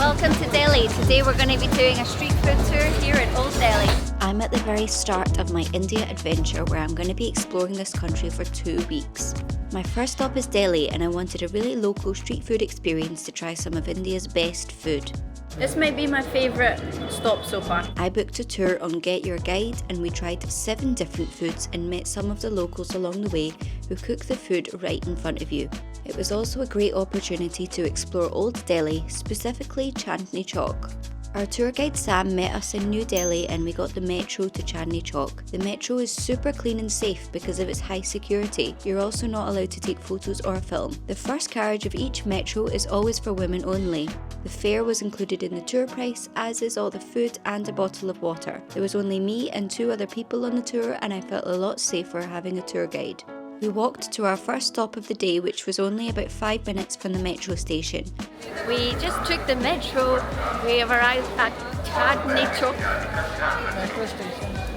welcome to Delhi. Today we're going to be doing a street food tour here at Old Delhi. I'm at the very start of my India adventure where I'm going to be exploring this country for 2 weeks. My first stop is Delhi and I wanted a really local street food experience to try some of India's best food. This might be my favourite stop so far. I booked a tour on Get Your Guide and we tried 7 different foods and met some of the locals along the way who cook the food right in front of you. It was also a great opportunity to explore Old Delhi, specifically Chandni Chowk. Our tour guide Sam met us in New Delhi and we got the metro to Chandni Chowk. The metro is super clean and safe because of its high security. You're also not allowed to take photos or film. The first carriage of each metro is always for women only. The fare was included in the tour price, as is all the food and a bottle of water. There was only me and 2 other people on the tour and I felt a lot safer having a tour guide. We walked to our first stop of the day, which was only about 5 minutes from the metro station. We just took the metro. We have arrived at Chandni Chowk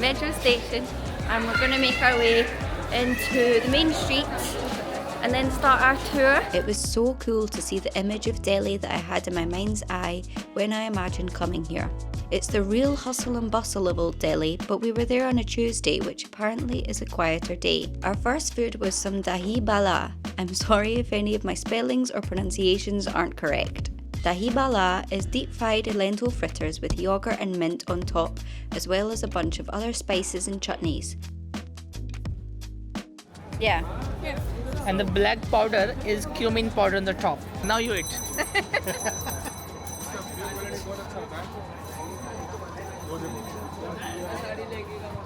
metro station and we're going to make our way into the main street and then start our tour. It was so cool to see the image of Delhi that I had in my mind's eye when I imagined coming here. It's the real hustle and bustle of Old Delhi, but we were there on a Tuesday, which apparently is a quieter day. Our first food was some dahi bhalla. I'm sorry if any of my spellings or pronunciations aren't correct. Dahi bhalla is deep-fried lentil fritters with yogurt and mint on top, as well as a bunch of other spices and chutneys. Yeah. And the black powder is cumin powder on the top. Now you eat.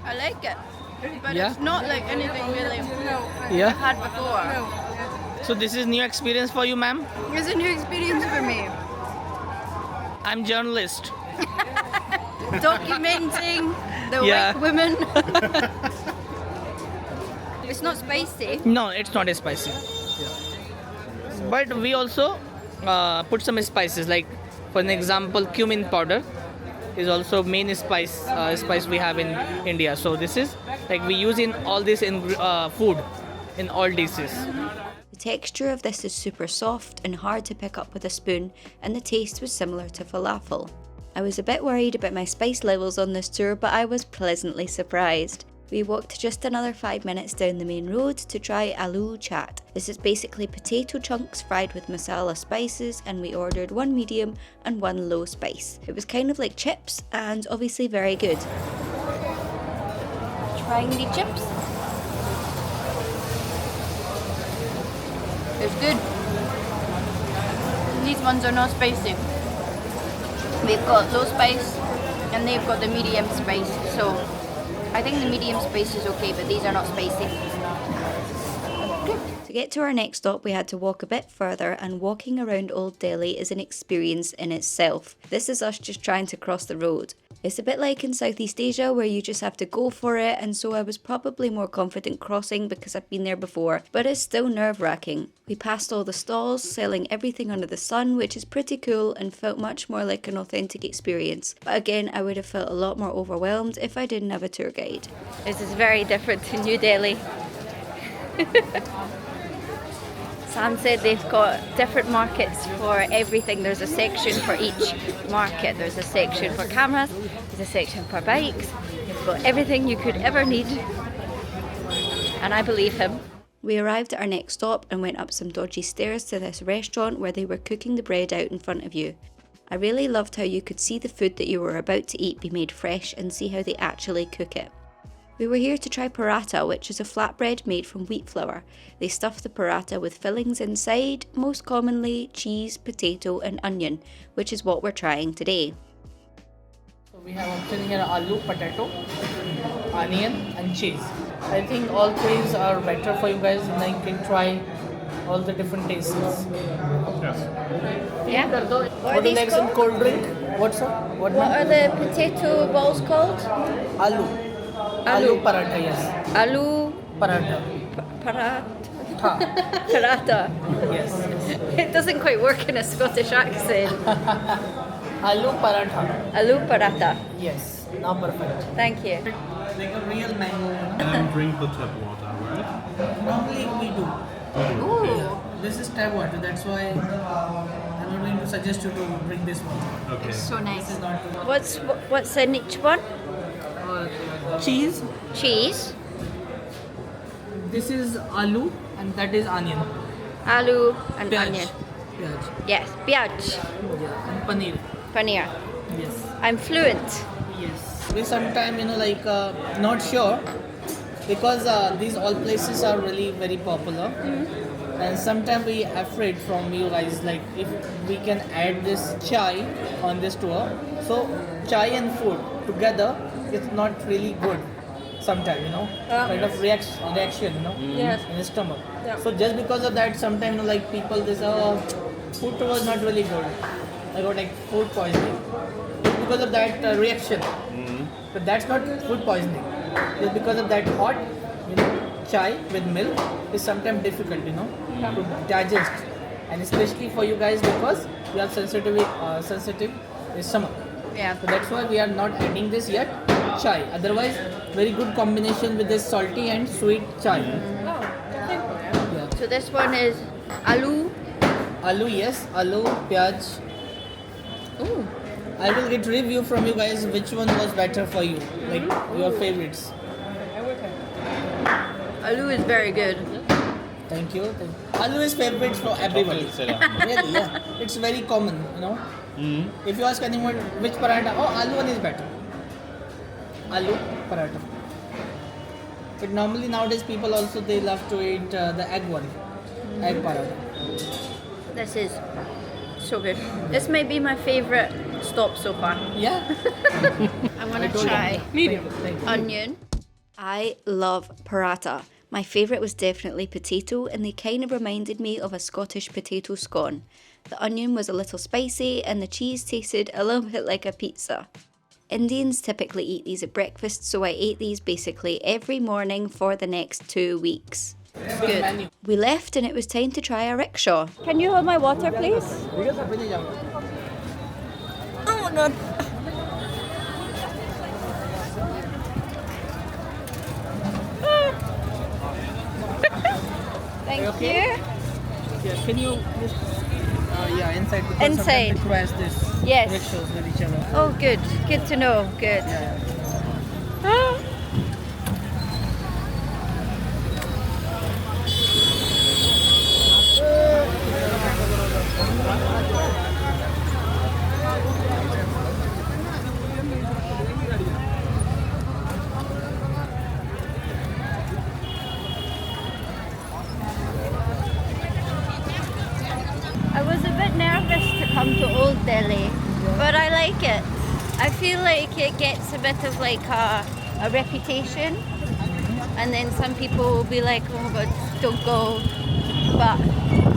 I like it, but Yeah? it's not like anything really Yeah. I've had before. So this is new experience for you, ma'am. It's a new experience for me. I'm journalist. Documenting the Yeah. white women. It's not spicy. No, it's not spicy. But we also put some spices, like for an example, cumin powder is also main spice we have in India. So this is like we use in all this in food, in all dishes. The texture of this is super soft and hard to pick up with a spoon, and the taste was similar to falafel. I was a bit worried about my spice levels on this tour, but I was pleasantly surprised. We walked just another 5 minutes down the main road to try Aloo Chat. This is basically potato chunks fried with masala spices, and we ordered 1 medium and 1 low spice. It was kind of like chips and obviously very good. Trying the chips. It's good. These ones are not spicy. We've got low spice and they've got the medium spice. So I think the medium spice is okay, but these are not spicy. To get to our next stop, we had to walk a bit further, and walking around Old Delhi is an experience in itself. This is us just trying to cross the road. It's a bit like in Southeast Asia where you just have to go for it, and so I was probably more confident crossing because I've been there before, but it's still nerve-wracking. We passed all the stalls selling everything under the sun, which is pretty cool and felt much more like an authentic experience. But again, I would have felt a lot more overwhelmed if I didn't have a tour guide. This is very different to New Delhi. Sam said they've got different markets for everything. There's a section for each market. There's a section for cameras, there's a section for bikes. They've got everything you could ever need. And I believe him. We arrived at our next stop and went up some dodgy stairs to this restaurant where they were cooking the bread out in front of you. I really loved how you could see the food that you were about to eat be made fresh and see how they actually cook it. We were here to try paratha, which is a flatbread made from wheat flour. They stuff the paratha with fillings inside, most commonly cheese, potato and onion, which is what we're trying today. So we have option here aloo, potato, onion and cheese. I think all 3 are better for you guys, and you can try all the different tastes. Yeah. What the next in cold drink? What's up? What are the potato balls called? Aloo. Aloo paratha, yes. Aloo Paratha. paratha. Yes. It doesn't quite work in a Scottish accent. Aloo paratha. Aloo paratha. Yes. Now perfect. Thank you. Like a real mango. And drink the tap water, right? Normally we do. Ooh. This is tap water, that's why I'm not going to suggest you to bring this one. Okay. So nice. This is not What's in each one? cheese. Cheese, This is aloo, and that is onion. aloo, and Pyaj. onion. Pyaj. Yes, pyaj, Yeah. And paneer. paneer. Yes. I'm fluent. Yes. We sometimes, not sure because these all places are really very popular. And sometimes we afraid from you guys like if we can add this chai on this tour. So chai and food together, it's not really good. Sometimes kind of reaction Yes. in the stomach. Yeah. So just because of that, sometimes like people they say, oh, food was not really good. I got like food poisoning. It's because of that reaction. But that's not food poisoning. It's because of that hot, chai with milk is sometimes difficult, to digest, and especially for you guys because you have sensitive stomach. Yeah. So that's why we are not adding this yet. Chai. Otherwise, very good combination with this salty and sweet chai. Yeah. So this one is aloo. Aloo, yes. Aloo, pyaj. Ooh. I will get review from you guys which one was better for you, like your favorites. Aloo is very good. Thank you. Aloo is favorites for everybody. Really, yeah. It's very common, If you ask anyone which paratha, oh, aloo one is better. Aloo paratha. But normally nowadays people also they love to eat the egg one, egg paratha. This is so good. This may be my favorite stop so far. Yeah. I want to try Thank you. onion. I love paratha. My favourite was definitely potato, and they kind of reminded me of a Scottish potato scone. The onion was a little spicy, and the cheese tasted a little bit like a pizza. Indians typically eat these at breakfast, so I ate these basically every morning for the next 2 weeks. Good. Menu. We left, and it was time to try a rickshaw. Can you hold my water, please? Oh no! Thank you. Yeah, can you just inside because Inside. sometimes they crash this Yes. rickshaws with each other. Oh, good. Good to know. Good. Yeah. I was a bit nervous to come to Old Delhi, but I like it. I feel like it gets a bit of like a reputation, and then some people will be like, oh my god, don't go. But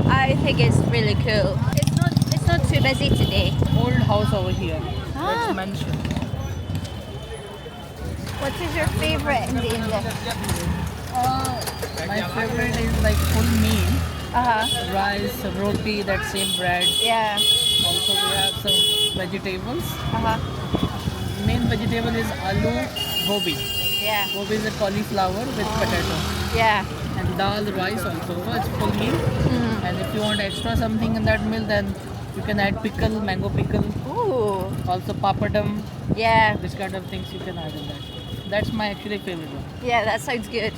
I think it's really cool. It's not too busy today. Old house over here. Ah. That's mentioned. What is your favorite Indian dish? My favorite is like full meal. Rice, roti, that same bread. Yeah. Also we have some vegetables. Main vegetable is aloo gobi. Yeah. Gobi is a cauliflower with potato. Yeah. And dal rice also. So it's full meal. And if you want extra something in that meal, then you can add pickle, mango pickle. Ooh. Also papadum. Yeah. This kind of things you can add in that. That's my actually favorite one. Yeah, that sounds good.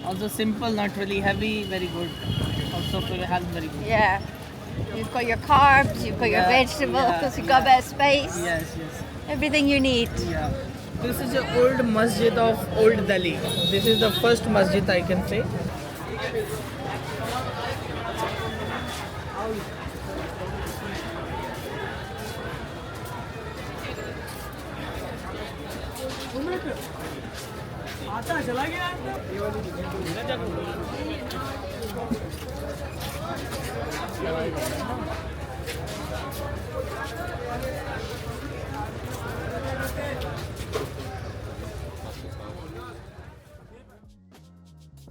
Also simple, not really heavy, very good. Also for your health, very good. Yeah. You've got your carbs, you've got your Yeah, vegetables, you've got a bit of spice. Yes, yes. Everything you need. Yeah. This is the old masjid of Old Delhi. This is the first masjid I can say.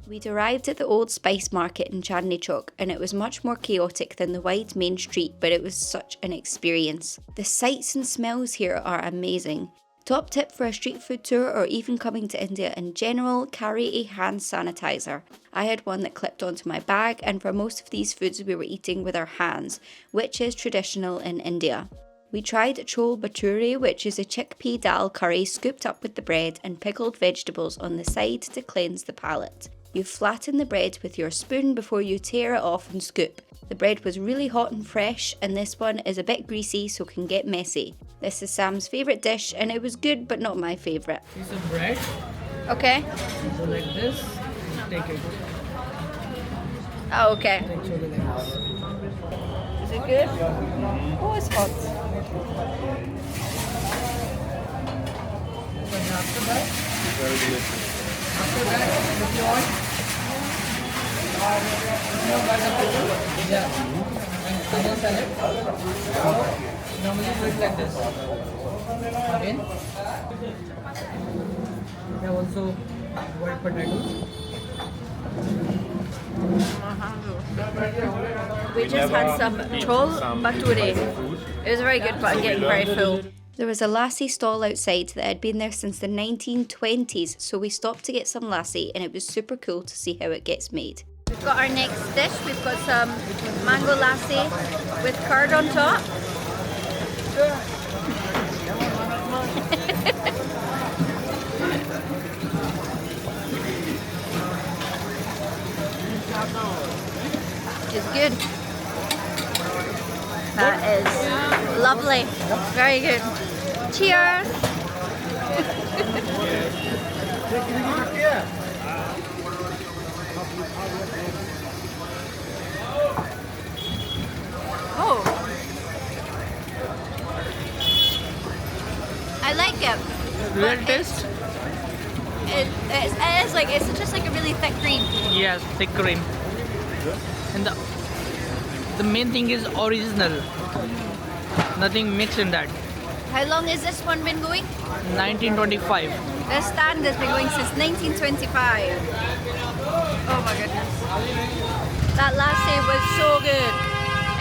We'd arrived at the old spice market in Chandni Chowk, and it was much more chaotic than the wide main street, but it was such an experience. The sights and smells here are amazing. Top tip for a street food tour or even coming to India in general, carry a hand sanitizer. I had one that clipped onto my bag, and for most of these foods we were eating with our hands, which is traditional in India. We tried chhole bature, which is a chickpea dal curry scooped up with the bread and pickled vegetables on the side to cleanse the palate. You flatten the bread with your spoon before you tear it off and scoop. The bread was really hot and fresh, and this one is a bit greasy so can get messy. This is Sam's favourite dish and it was good but not my favourite. Piece of bread. Okay. So like this, take it. Oh, okay. Take chhole like this. Is it good? Oh, it's hot. And after that, if you want, yeah, and onion salad. Normally do it like this. Again, we have also white potatoes. We just had some chhole bature. It was very good, but I'm getting very full. There was a lassi stall outside that had been there since the 1920s, so we stopped to get some lassi and it was super cool to see how it gets made. We've got our next dish. We've got some mango lassi with curd on top. It's good. That is lovely. Very good. Cheers. Oh, I like it. Real taste? It is like, it's just like a really thick cream. Yes, thick cream. And the main thing is original. Nothing mixed in that. How long has this one been going? 1925. This stand has been going since 1925. Oh my goodness. That lassi was so good.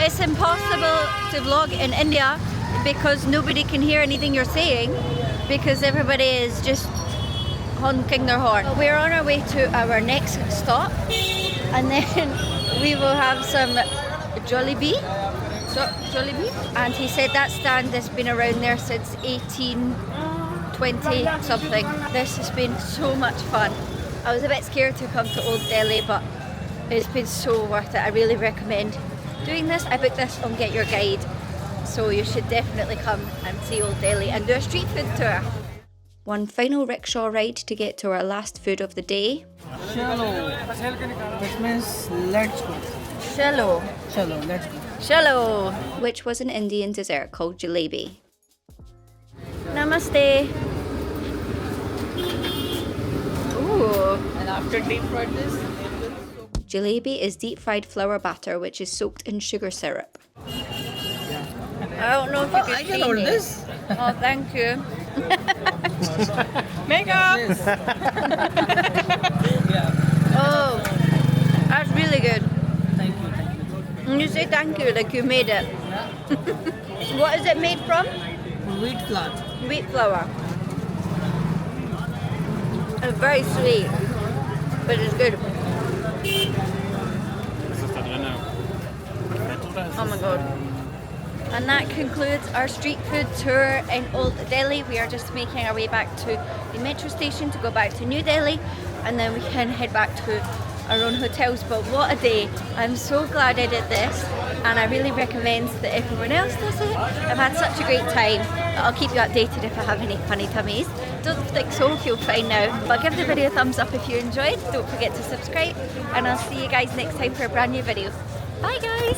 It's impossible to vlog in India because nobody can hear anything you're saying because everybody is just honking their horn. We're on our way to our next stop and then we will have some jalebi. Jalebi? And he said that stand has been around there since 1820 something. This has been so much fun. I was a bit scared to come to Old Delhi, but it's been so worth it. I really recommend doing this. I booked this on Get Your Guide, so you should definitely come and see Old Delhi and do a street food tour. One final rickshaw ride to get to our last food of the day. Chalo. Which means let's go. Chalo. Chalo, let's go. Chalo. Which was an Indian dessert called jalebi. Namaste. Ooh. And after deep fried this, Jalebi is deep fried flour batter which is soaked in sugar syrup. I don't know if you can I see can hold me. this. Oh, thank you. Makeup. Yeah. Oh, that's really good. Thank you. And you say thank you like you made it. What is it made from? Wheat flour. Wheat flour. It's very sweet, but it's good. Oh my god. And that concludes our street food tour in Old Delhi. We are just making our way back to the metro station to go back to New Delhi, and then we can head back to our own hotels. But what a day. I'm so glad I did this, and I really recommend that everyone else does it. I've had such a great time. I'll keep you updated if I have any funny tummies. Don't think so, feel fine now. But give the video a thumbs up if you enjoyed. Don't forget to subscribe, and I'll see you guys next time for a brand new video. Bye guys!